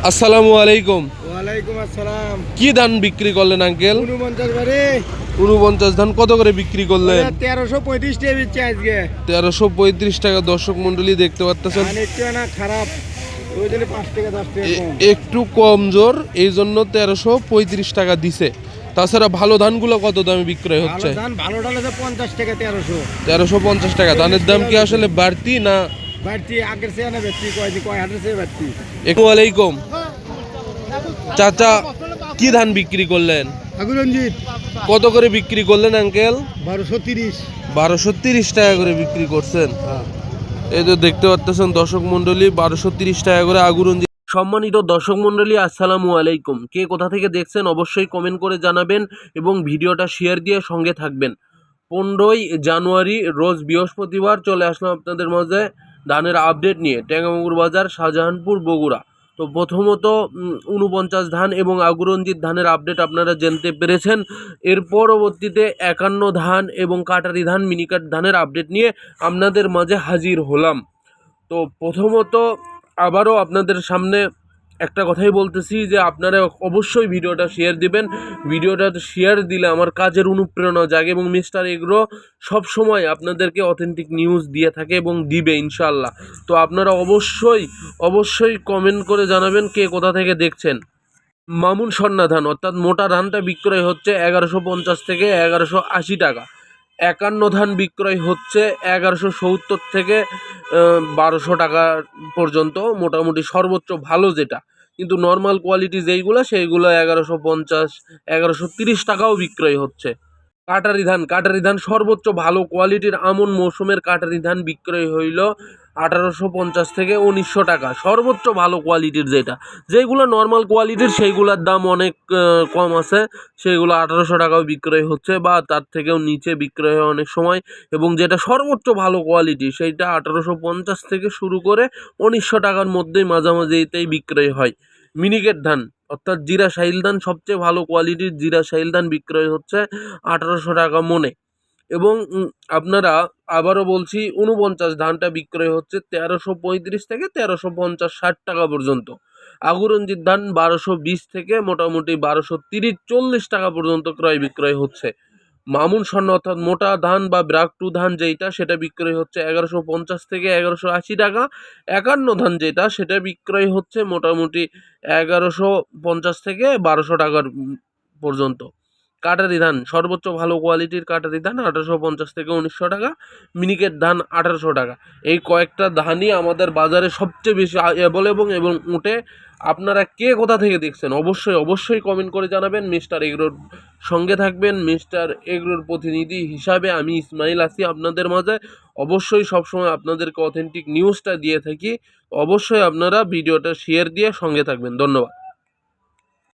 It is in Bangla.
আসসালামু আলাইকুম। ওয়ালাইকুম আসসালাম। কি ধান বিক্রি করলেন আঙ্কেল? 49 বারে 49 ধান কত করে বিক্রি করলেন? 1335 টাকা বেচছে আজকে। 1335 টাকা। দর্শক মন্ডলী দেখতে পাচ্ছেন ধান একটু না খারাপ, ওই জন্য 5 টাকা 10 টাকা কম। একটু কম জোর, এই জন্য 1335 টাকা দিছে। তাছাড়া ভালো ধানগুলো কত দামে বিক্রয় হচ্ছে? ভালো ধান ভালো ডালে 50 টাকা 1300। 1350 টাকা। ধানের দাম কি আসলে বাড়তি না? বাড়তি আগের চেয়ে না বেশি, কয় হাটের চেয়ে বাড়তি। আসসালামু আলাইকুম চাচা, কি ধান বিক্রি করলেন? আগুরঞ্জিত কত করে বিক্রি করলেন আঙ্কেল? 1230। 1230 টাকা করে বিক্রি করছেন। এই তো দেখতে পাচ্ছেন দর্শক মন্ডলী, 1230 টাকা করে আগুরঞ্জিত। সম্মানিত দর্শক মন্ডলী, আসসালামু আলাইকুম। কে কোথা থেকে দেখছেন অবশ্যই কমেন্ট করে জানাবেন এবং ভিডিওটা শেয়ার দিয়ে সঙ্গে থাকবেন। 15ই জানুয়ারি রোজ বৃহস্পতিবার চলে আসলাম আপনাদের মাঝে ধানের আপডেট নিয়ে, টেঙ্গামুগুর বাজার, শাহজাহানপুর, বগুড়া। তো প্রথমত 49 ধান এবং আগুরঞ্জিত ধানের আপডেট আপনারা জানতে পেরেছেন। এর পরবর্তীতে 51 ধান এবং কাটারি ধান, মিনিকাট ধানের আপডেট নিয়ে আপনাদের মাঝে হাজির হলাম। তো প্রথমত আবারও আপনাদের সামনে একটা কথাই বলতেছি যে আপনারা অবশ্যই ভিডিওটা শেয়ার দিবেন। ভিডিওটা শেয়ার দিলে আমার কাজের অনুপ্রেরণা জাগে এবং মিস্টার এগ্রো সবসময় আপনাদেরকে অথেন্টিক নিউজ দিয়ে থাকে এবং দিবে ইনশাল্লাহ। তো আপনারা অবশ্যই কমেন্ট করে জানাবেন কে কোথা থেকে দেখছেন। মামুন সন্না ধান অর্থাৎ মোটা ধানটা বিক্রয় হচ্ছে 1150 থেকে 1180 টাকা। 51 ধান বিক্রয় হচ্ছে 1170 থেকে 1200 টাকা পর্যন্ত, মোটামুটি সর্বোচ্চ ভালো যেটা। কিন্তু নর্মাল কোয়ালিটি যেইগুলো সেইগুলো 1150 1130 টাকাও বিক্রয় হচ্ছে। কাটারি ধান সর্বোচ্চ ভালো কোয়ালিটির আমন মৌসুমের কাটারি ধান বিক্রয় হইল 1850 থেকে 1900 টাকা, সর্বোচ্চ ভালো কোয়ালিটির যেগুলো নর্মাল কোয়ালিটির সেইগুলোর দাম অনেক কম আছে, সেইগুলো 1800 টাকাও বিক্রয় হচ্ছে বা তার থেকেও নিচে বিক্রয় হয় অনেক সময়। এবং যেটা সর্বোচ্চ ভালো কোয়ালিটি সেইটা 1850 থেকে শুরু করে 1900 টাকার মধ্যেই মাঝামাঝিতেই বিক্রয় হয়। মিনিকেট ধান অর্থাৎ জিরা শাইল ধান, সবচেয়ে ভালো কোয়ালিটির জিরা শাইল ধান বিক্রয় হচ্ছে 1800 টাকা মনে। এবং আপনারা আবারও বলছি, 49 ধানটা বিক্রয় হচ্ছে 1335 থেকে 1350-60 টাকা পর্যন্ত। আগুরঞ্জিত ধান 1220 থেকে মোটামুটি 1230-40 টাকা পর্যন্ত ক্রয় বিক্রয় হচ্ছে। মামুন স্বর্ণ অর্থাৎ মোটা ধান বা ব্রাক টু ধান যেটা, সেটা বিক্রয় হচ্ছে 1150 থেকে 1180 টাকা। 51 ধান যেটা, সেটা বিক্রয় হচ্ছে মোটামুটি 1150 থেকে 1200 টাকার পর্যন্ত। কাটারি ধান সর্বোচ্চ ভালো কোয়ালিটির কাটারি ধান 1850 থেকে 1900 টাকা। মিনিকেট ধান 1800 টাকা। এই কয়েকটা ধানই আমাদের বাজারে সবচেয়ে বেশি অ্যাভেলেবল এবং উঠে। আপনারা কে কোথা থেকে দেখছেন অবশ্যই কমেন্ট করে জানাবেন। মিস্টার এগ্রোর সঙ্গে থাকবেন। মিস্টার এগ্রোর প্রতিনিধি হিসাবে আমি ইসমাইল আছি আপনাদের মাঝে। অবশ্যই সবসময় আপনাদেরকে অথেন্টিক নিউজটা দিয়ে থাকি। অবশ্যই আপনারা ভিডিওটা শেয়ার দিয়ে সঙ্গে থাকবেন। ধন্যবাদ।